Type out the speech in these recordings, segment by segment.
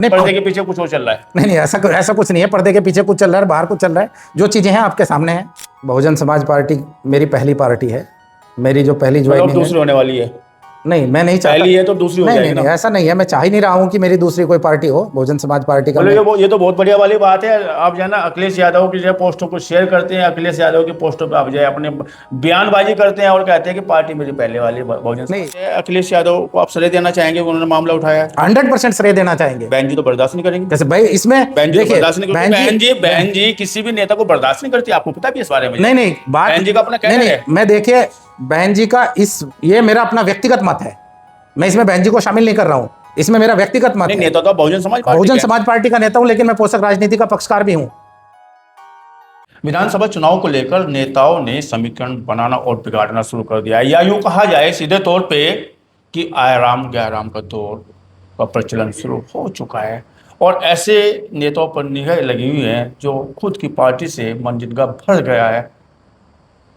नहीं, पर्दे के पीछे कुछ और चल रहा है। नहीं ऐसा कुछ नहीं है। पर्दे के पीछे कुछ चल रहा है, बाहर कुछ चल रहा है। जो चीजें हैं आपके सामने हैं। बहुजन समाज पार्टी मेरी पहली पार्टी है। मेरी जो पहली मतलब ज्वाइनिंग दूसरी है। होने वाली है। नहीं, मैं नहीं चाहता। पहली है तो दूसरी हो नहीं जाएगी नहीं, ना। ऐसा नहीं है। मैं चाह ही नहीं रहा हूँ कि मेरी दूसरी कोई पार्टी हो। बहुजन समाज पार्टी का बोले ये तो बहुत बढ़िया वाली बात है। आप जो है ना अखिलेश यादव की जो पोस्टों को शेयर करते हैं, अखिलेश यादव की पोस्टों पे आप जो है अपने बयानबाजी करते हैं और कहते हैं कि पार्टी मेरी पहले वाली बहुजन नहीं। समाज है। अखिलेश यादव को आप श्रेय देना चाहेंगे, उन्होंने मामला उठाया है। 100% श्रेय देना चाहेंगे। बहन जी तो बर्दाश्त नहीं करेंगे। जैसे भाई इसमें बहन जी तो देखिए, बर्दाश्त नहीं करती। बहन जी किसी भी नेता को बर्दाश्त नहीं करती। आपको पता भी इस बारे में? नहीं बात, बहन जी का अपना नहीं कहना है। मैं देखिए, बहन जी का ये मेरा अपना व्यक्तिगत मत है। मैं इसमें बहन जी को शामिल नहीं कर रहा हूं। इसमें मेरा व्यक्तिगत मत है। नेता तो बहुजन समाज पार्टी बहुजन समाज पार्टी का नेता हूं, लेकिन मैं पोषक राजनीति का पक्षकार भी हूं। विधानसभा चुनाव को लेकर नेताओं ने समीकरण बनाना और बिगाड़ना शुरू कर दिया है, या यूं कहा जाए सीधे तौर पे कि आयराम गैराम का दौर का प्रचलन शुरू हो चुका है। और ऐसे नेताओं पर निगाह लगी हुई है जो खुद की पार्टी से मंजिलगा भर गया है,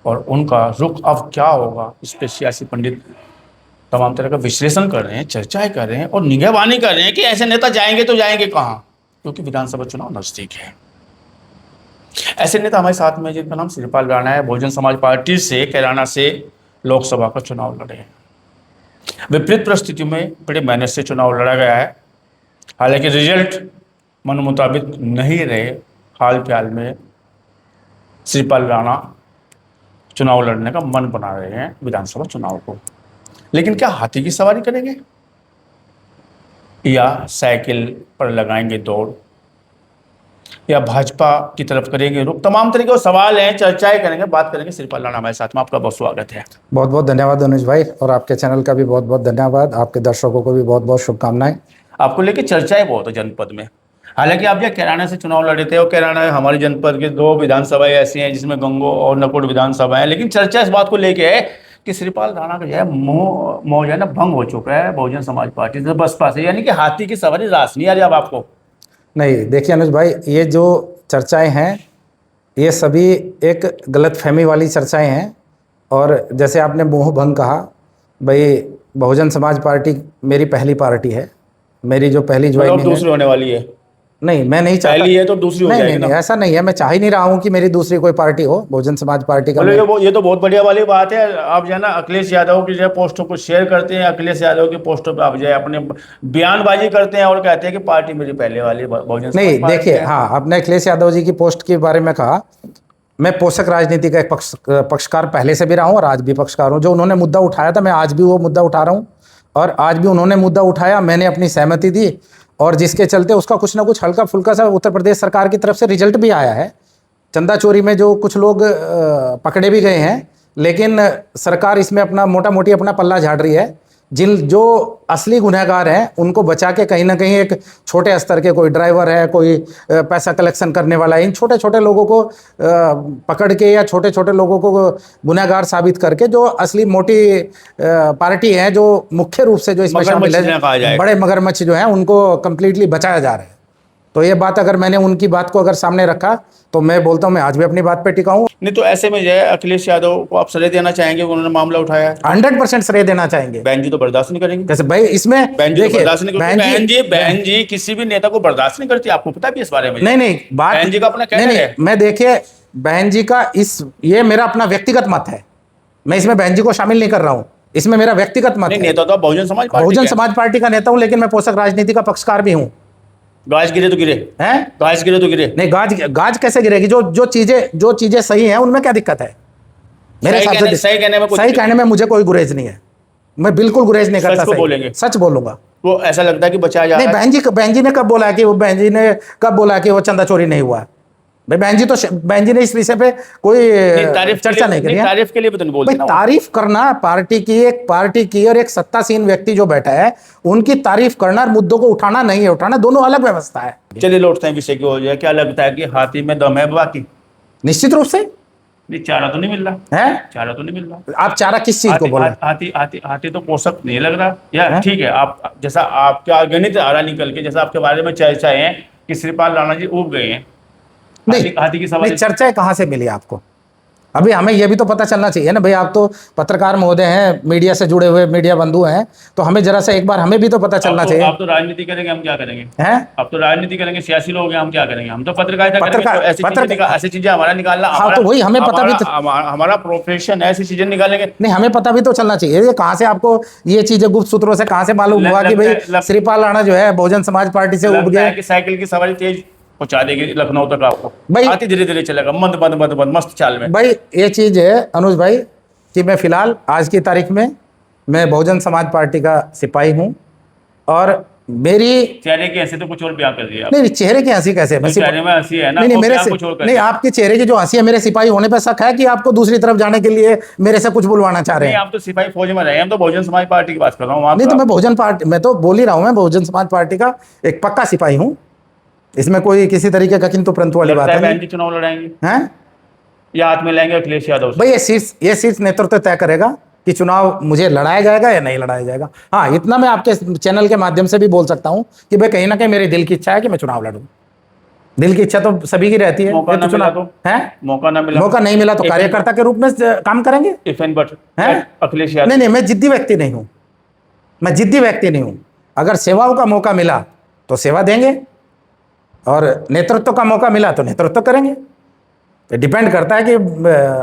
और उनका रुख अब क्या होगा इस पे सियासी पंडित तमाम तरह का विश्लेषण कर रहे हैं, चर्चाएं कर रहे हैं और निगहबानी कर रहे हैं कि ऐसे नेता जाएंगे तो जाएंगे कहाँ, क्योंकि विधानसभा चुनाव नजदीक है। ऐसे नेता हमारे साथ में जिनका नाम श्रीपाल राणा है, बहुजन समाज पार्टी से कैराना से लोकसभा का चुनाव लड़े हैं। विपरीत परिस्थितियों में बड़े मेहनत से चुनाव लड़ा गया है। हालांकि रिजल्ट मन मुताबिक नहीं रहे। हाल फिलहाल में श्रीपाल राणा चुनाव लड़ने का मन बना रहे हैं विधानसभा चुनाव को। लेकिन क्या हाथी की सवारी करेंगे या साइकिल पर लगाएंगे दौड़, या भाजपा की तरफ करेंगे रुख? तमाम तरीके के सवाल हैं, चर्चाएं करेंगे, बात करेंगे। श्रीपाल राणा हमारे साथ में, आपका बहुत स्वागत है। बहुत बहुत धन्यवाद अनुज भाई, और आपके चैनल का भी बहुत बहुत धन्यवाद। आपके दर्शकों को भी बहुत बहुत शुभकामनाएं। आपको लेके चर्चाएं बहुत है जनपद में। हालांकि आप जब कैराना से चुनाव लड़े थे, और कैराना हमारी जनपद के 2 विधानसभाएं ऐसी हैं जिसमें गंगो और नकोड़ विधानसभा है, लेकिन चर्चा इस बात को लेके है कि श्रीपाल राणा का जो है मोह जो है ना भंग हो चुका है बहुजन समाज पार्टी से, बसपा से, यानी कि हाथी की सवारी रास नहीं आ रही अब आपको। नहीं, देखिए अनुज भाई, ये जो चर्चाएं हैं ये सभी एक गलतफहमी वाली चर्चाएं हैं। और जैसे आपने मोह भंग कहा, भाई बहुजन समाज पार्टी मेरी पहली पार्टी है। मेरी जो पहली ज्वाइनिंग है। दूसरी होने वाली है। नहीं, मैं नहीं चाहता। पहली है तो दूसरी हो जाएगी ना। नहीं, ऐसा नहीं है। मैं चाह ही नहीं रहा हूं कि मेरी दूसरी कोई पार्टी हो। बहुजन समाज पार्टी का ये तो बहुत बढ़िया वाली बात है। आप जो है ना अखिलेश यादव की जो पोस्टों को शेयर करते हैं, अखिलेश यादव की पोस्टों पे आप जो है अपने बयानबाजी करते हैं और कहते हैं कि पार्टी मेरी पहले वाली बहुजन समाज नहीं, पार्टी देखिए, है। हाँ, आपने अखिलेश यादव जी की पोस्ट के बारे में कहा। मैं पोषक राजनीति का एक पक्षकार पहले से भी रहा हूं और आज भी पक्षकार हूं। जो उन्होंने मुद्दा उठाया था, मैं आज भी वो मुद्दा उठा रहा हूं, और आज भी उन्होंने मुद्दा उठाया, मैंने अपनी सहमति दी, और जिसके चलते उसका कुछ ना कुछ हल्का फुल्का सा उत्तर प्रदेश सरकार की तरफ से रिजल्ट भी आया है। चंदा चोरी में जो कुछ लोग पकड़े भी गए हैं, लेकिन सरकार इसमें अपना मोटा मोटी अपना पल्ला झाड़ रही है। जो असली गुनहगार हैं उनको बचा के कहीं ना कहीं एक छोटे स्तर के, कोई ड्राइवर है, कोई पैसा कलेक्शन करने वाला है, इन छोटे छोटे लोगों को पकड़ के या छोटे छोटे लोगों को गुनहगार साबित करके जो असली मोटी पार्टी है, जो मुख्य रूप से जो इसमें शामिल है, बड़े मगरमच्छ जो हैं, उनको कंप्लीटली बचाया जा रहा है। तो ये बात, अगर मैंने उनकी बात को अगर सामने रखा, तो मैं बोलता हूँ मैं आज भी अपनी बात पे टिका हूँ। नहीं तो ऐसे में जो है अखिलेश यादव को आप श्रेय देना चाहेंगे, उन्होंने मामला उठाया है। 100% श्रेय देना चाहेंगे। बहन जी तो बर्दाश्त नहीं करेंगे। जैसे भाई इसमें बहन जी तो बर्दाश्त नहीं करती। देखिए, बहन जी किसी भी नेता को बर्दाश्त नहीं करती। आपको पता भी इस बारे में? नहीं बात, बहन जी का अपना कहना है। मैं देखिए, बहन जी का ये मेरा अपना व्यक्तिगत मत है। मैं इसमें बहन जी को शामिल नहीं कर रहा हूँ। इसमें मेरा व्यक्तिगत मत है। नेता तो बहुजन समाज पार्टी का नेता हूं, लेकिन मैं पोषक राजनीति का पक्षकार भी हूं। गाज गिरे तो गिरे हैं, गाज गिरे तो गिरे नहीं। गाज कैसे गिरेगी? जो चीजें सही हैं उनमें क्या दिक्कत है? मेरे हिसाब से सही कहने में मुझे कोई गुरेज नहीं है। मैं बिल्कुल गुरेज नहीं करता। सच बोलूंगा। वो ऐसा लगता है कि बचाया जा रहा है। नहीं, बहन जी ने कब बोला कि वो चंदा चोरी नहीं हुआ? भाई बहन जी ने इस विषय पे कोई चर्चा नहीं करी। तारीफ के लिए भी तो नहीं बोलते ना। तारीफ करना पार्टी की और एक सत्तासीन व्यक्ति जो बैठा है उनकी तारीफ करना और मुद्दों को उठाना नहीं है उठाना, दोनों अलग व्यवस्था है। चलिए लौटते हैं विषय की ओर। क्या लगता है कि हाथी में दम है बाकी? निश्चित रूप से। नहीं, चारा तो नहीं मिल रहा है। चारा तो नहीं मिल रहा। आप चारा किस चीज को बोल रहे हैं? हाथी तो पोषक नहीं लग रहा। या ठीक है, आप जैसा आपका गणित आ रहा निकल के, जैसा आपके बारे में चर्चाएं हैं कि श्रीपाल राणा जी उब गए हैं। नहीं, हाथी की सवारी चर्चाएं कहां से मिली आपको? अभी हमें यह भी तो पता चलना चाहिए ना भाई, आप तो पत्रकार महोदय हैं, मीडिया से जुड़े हुए मीडिया बंधु हैं, तो हमें जरा सा एक बार हमें भी तो पता चलना चाहिए। आप तो राजनीति करेंगे, हम क्या करेंगे? हैं? आप तो राजनीति करेंगे, सियासी लोग हैं, हम क्या करेंगे? हम तो पत्रकारिता करेंगे, पत्रकार- तो ऐसी चीजें हमारा निकालना, हाँ, तो वही हमें पता भी तो- हमारा प्रोफेशन है, ऐसी चीजें निकालेंगे। नहीं, हमें पता भी तो चलना चाहिए, ये कहाँ से आपको ये चीजें गुप्त सूत्रों से कहाँ से मालूम हुआ कि भाई श्रीपाल राणा जो है बहुजन समाज पार्टी से उठ लगता है गए? कि साइकिल की सवारी तेज पहुंचा देगी लखनऊ तक आपको, भाई- आती धीरे धीरे चलेगा, मंद मंद मंद मंद मस्त चाल में। भाई ये चीज है अनुज भाई कि मैं फिलहाल आज की तारीख में मैं बहुजन समाज पार्टी का सिपाही हूँ, और मेरी चेहरे की हंसी तो कुछ और बयां कर दिया नहीं, चेहरे की हंसी कैसे? मैं चेहरे में हंसी है ना, नहीं, वो मेरे बयां से कुछ और कर नहीं, दिया। आपके चेहरे की जो हंसी है, मेरे सिपाही होने पर शक है कि आपको दूसरी तरफ जाने के लिए मेरे से कुछ बुलवाना चाह रहे नहीं, हैं। आप तो सिपाही फौज में रहे हैं, हम तो बहुजन समाज पार्टी की बात कर रहा हूँ। नहीं, तो मैं बहुजन पार्टी, मैं तो बोल ही रहा हूँ, मैं बहुजन समाज पार्टी का एक पक्का सिपाही हूँ, इसमें कोई किसी तरीके का किंतु परंतु वाली बात है बहन नहीं। जी चुनाव लड़ाएंगे हैं? या हाथ में लेंगे अखिलेश यादव से? भाई ये शीर्ष नेतृत्व तय करेगा कि चुनाव मुझे लड़ाया जाएगा या नहीं लड़ाया जाएगा। हाँ, इतना मैं आपके चैनल के माध्यम से भी बोल सकता हूँ कि भाई कहीं ना कहीं मेरे दिल की इच्छा है कि मैं चुनाव लड़ूं। दिल की इच्छा तो सभी की रहती है। मौका ये ना तो मिला चुनाव तो? है, मौका ना मिला, मौका नहीं मिला तो कार्यकर्ता के रूप में काम करेंगे। इफ एंड बट हैं? अखिलेश यादव नहीं नहीं, मैं जिद्दी व्यक्ति नहीं हूँ, मैं जिद्दी व्यक्ति नहीं हूँ। अगर सेवाओं का मौका मिला तो सेवा देंगे, और नेतृत्व का मौका मिला तो नेतृत्व करेंगे। तो डिपेंड करता है कि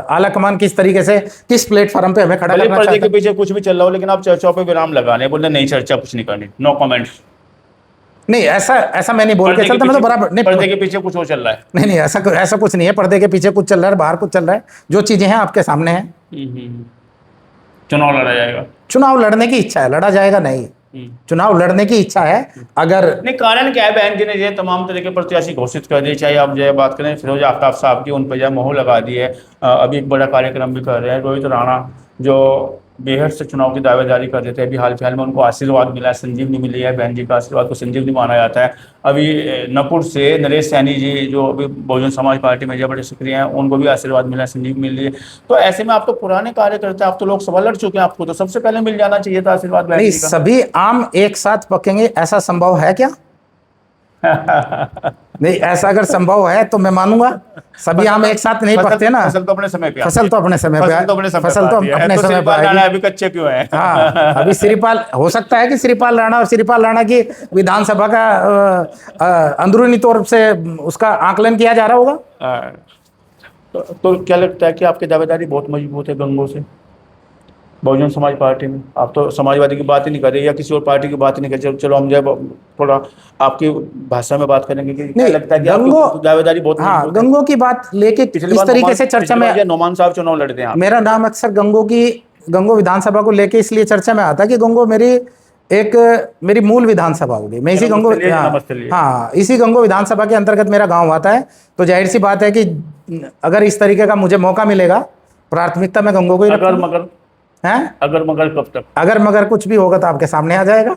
आला कमान किस तरीके से, किस प्लेटफॉर्म पे हमें खड़ा भले करना पर्दे चाहता के है। पीछे कुछ भी चल रहा हो, लेकिन आप चर्चाओं पे विराम लगाने बोले नहीं, चर्चा कुछ नहीं करनी, नो कमेंट्स। नहीं, ऐसा मैं नहीं बोल के चलता, मैं तो बराबर नहीं। पर्दे के पीछे कुछ और चल रहा है। नहीं, ऐसा कुछ नहीं है, पर्दे के पीछे कुछ चल रहा है, बाहर कुछ चल रहा है, जो चीजें हैं आपके सामने हैं। चुनाव लड़ा जाएगा? चुनाव लड़ने की इच्छा है, लड़ा जाएगा नहीं, चुनाव लड़ने की इच्छा है। अगर नहीं, कारण क्या है? बहन जी ने ये तमाम तरह के प्रत्याशी घोषित कर दिए, चाहे आप जो बात करें फिरोज आफ्ताब साहब की, उन पर जो मोहर लगा दी है। अभी एक बड़ा कार्यक्रम भी कर रहे हैं, रोहित राणा जो बेहद से चुनाव की दावेदारी कर रहे थे, अभी हाल फिलहाल में उनको आशीर्वाद मिला है, संजीवनी मिली है, बहन जी का आशीर्वाद को संजीवनी माना जाता है। अभी नपुर से नरेश सैनी जी जो अभी बहुजन समाज पार्टी में जो बड़े सक्रिय हैं, उनको भी आशीर्वाद मिला है, संजीवनी मिली है। तो ऐसे में आप तो पुराने कार्यकर्ता, आप तो लोकसभा लड़ चुके हैं, आपको तो सबसे पहले मिल जाना चाहिए था आशीर्वाद बहन नहीं, जी का। सभी आम एक साथ पकेंगे ऐसा संभव है क्या? नहीं, ऐसा अगर संभव है तो मैं मानूंगा। सभी आम एक साथ नहीं पकते ना। फसल तो अपने समय पे, फसल तो अपने समय पे, फसल तो अपने समय फसल तो अपने तो समय श्रीपाल पे राणा आएगी। अभी कच्चे क्यों है? हाँ, अभी श्रीपाल, हो सकता है कि श्रीपाल राणा और श्रीपाल राणा की विधानसभा का अंदरूनी तौर से उसका आकलन किया जा रहा होगा। तो क्या लगता है कि आपकी दावेदारी बहुत मजबूत है गंगों से बहुजन समाज पार्टी में? आप तो समाजवादी की बात ही नहीं कर रहे या किसी और पार्टी की बात ही नहीं कर रहे। चलो हम जो थोड़ा आपकी भाषा में बात करेंगे कि क्या लगता है कि आपकी दावेदारी बहुत हाँ, मजबूत है? गंगों की बात लेके पिछली इस बार तरीके से चर्चा में नोमान साहब चुनाव लड़ते हैं। मेरा नाम अक्सर गंगो विधानसभा को लेके इसलिए चर्चा में आता है कि गंगो मेरी मूल विधानसभा होगी। मैं इसी गंगो, हाँ, इसी गंगो विधानसभा के अंतर्गत मेरा गांव आता है। तो जाहिर सी बात है कि अगर इस तरीके का मुझे मौका मिलेगा, प्राथमिकता में गंगो को ही अगर रखूंगा। मगर हैं? अगर मगर कब तक? अगर मगर कुछ भी होगा तो आपके सामने आ जाएगा।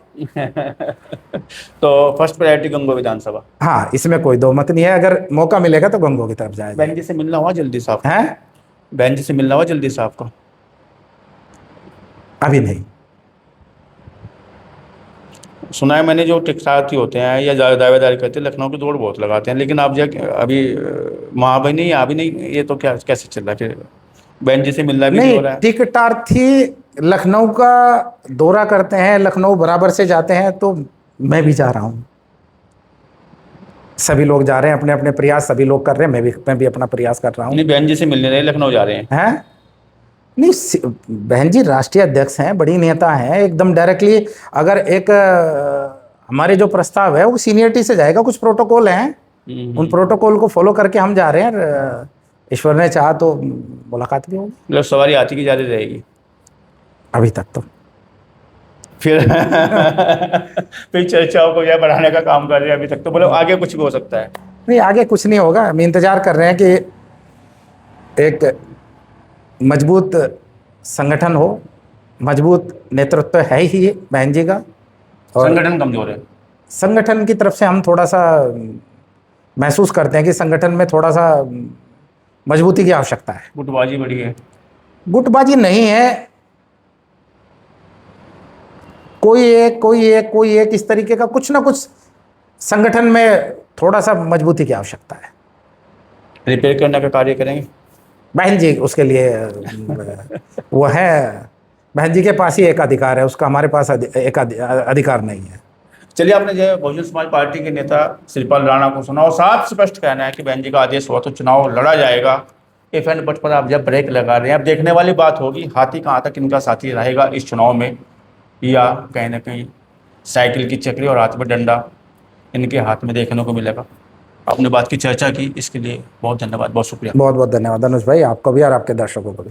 तो फर्स्ट प्रायोरिटी गंगो विधानसभा। हाँ, इसमें कोई दो मत नहीं है, अगर मौका मिलेगा तो गंगो की तरफ जाएगा। बहन जी से मिलना हुआ जल्दी साहब? हैं? बहन जी से मिलना हुआ जल्दी साहब का? अभी नहीं। सुना है मैंने, जो टिकसार्थी होते हैं या दावेदारी करते हैं लखनऊ की दौड़ बहुत लगाते हैं, लेकिन आप जो अभी वहाँ भी नहीं, यहाँ भी नहीं, ये तो क्या कैसे चल रहा है फिर? बहन जी से मिलना भी नहीं हो रहा है? टिकटार्थी लखनऊ का दौरा करते हैं, लखनऊ बराबर से जाते हैं, तो मैं भी जा रहा हूँ। सभी लोग जा रहे हैं, अपने अपने प्रयास सभी लोग कर रहे हैं, मैं भी अपना प्रयास कर रहा हूँ। नहीं, बहन जी से मिलने रहे लखनऊ जा रहे हैं? नहीं, बहन जी राष्ट्रीय अध्यक्ष हैं, बड़ी नेता हैं, एकदम डायरेक्टली अगर एक हमारे जो प्रस्ताव है वो सीनियरिटी से जाएगा, कुछ प्रोटोकॉल हैं, उन प्रोटोकॉल को फॉलो करके हम जा रहे हैं। ईश्वर ने चाहा तो मुलाकात भी होगी। मतलब सवारी आती की जारी रहेगी अभी तक तो। फिर फिर चर्चाओं को यह बढ़ाने का काम कर रहे हैं अभी तक तो, बोलो आगे कुछ भी हो सकता है? नहीं, आगे कुछ नहीं होगा। हम इंतजार कर रहे हैं कि एक मजबूत संगठन हो, मजबूत नेतृत्व है ही बहन जी का, और संगठन कमजोर है। संगठन की तरफ से हम थोड़ा सा महसूस करते हैं कि संगठन में थोड़ा सा मजबूती की आवश्यकता है। गुटबाजी बड़ी है? गुटबाजी नहीं है, कोई एक इस तरीके का कुछ ना कुछ संगठन में थोड़ा सा मजबूती की आवश्यकता है। रिपेयर करने का कार्य करेंगे? बहन जी उसके लिए वो है, बहन जी के पास ही एक अधिकार है, उसका हमारे पास एक अधिकार नहीं है। चलिए, आपने जो बहुजन समाज पार्टी के नेता श्रीपाल राणा को सुना और साफ स्पष्ट कहना है कि बहन जी का आदेश हुआ तो चुनाव लड़ा जाएगा। इफ एंड बट पर आप जब ब्रेक लगा रहे हैं, अब देखने वाली बात होगी हाथी कहाँ तक इनका साथी रहेगा इस चुनाव में, या कहीं ना कहीं साइकिल की चक्री और हाथ में डंडा इनके हाथ में देखने को मिलेगा। आपने बात की चर्चा की, इसके लिए बहुत धन्यवाद, बहुत शुक्रिया। बहुत बहुत धन्यवाद अनुज भाई, आपको भी और आपके दर्शकों को भी।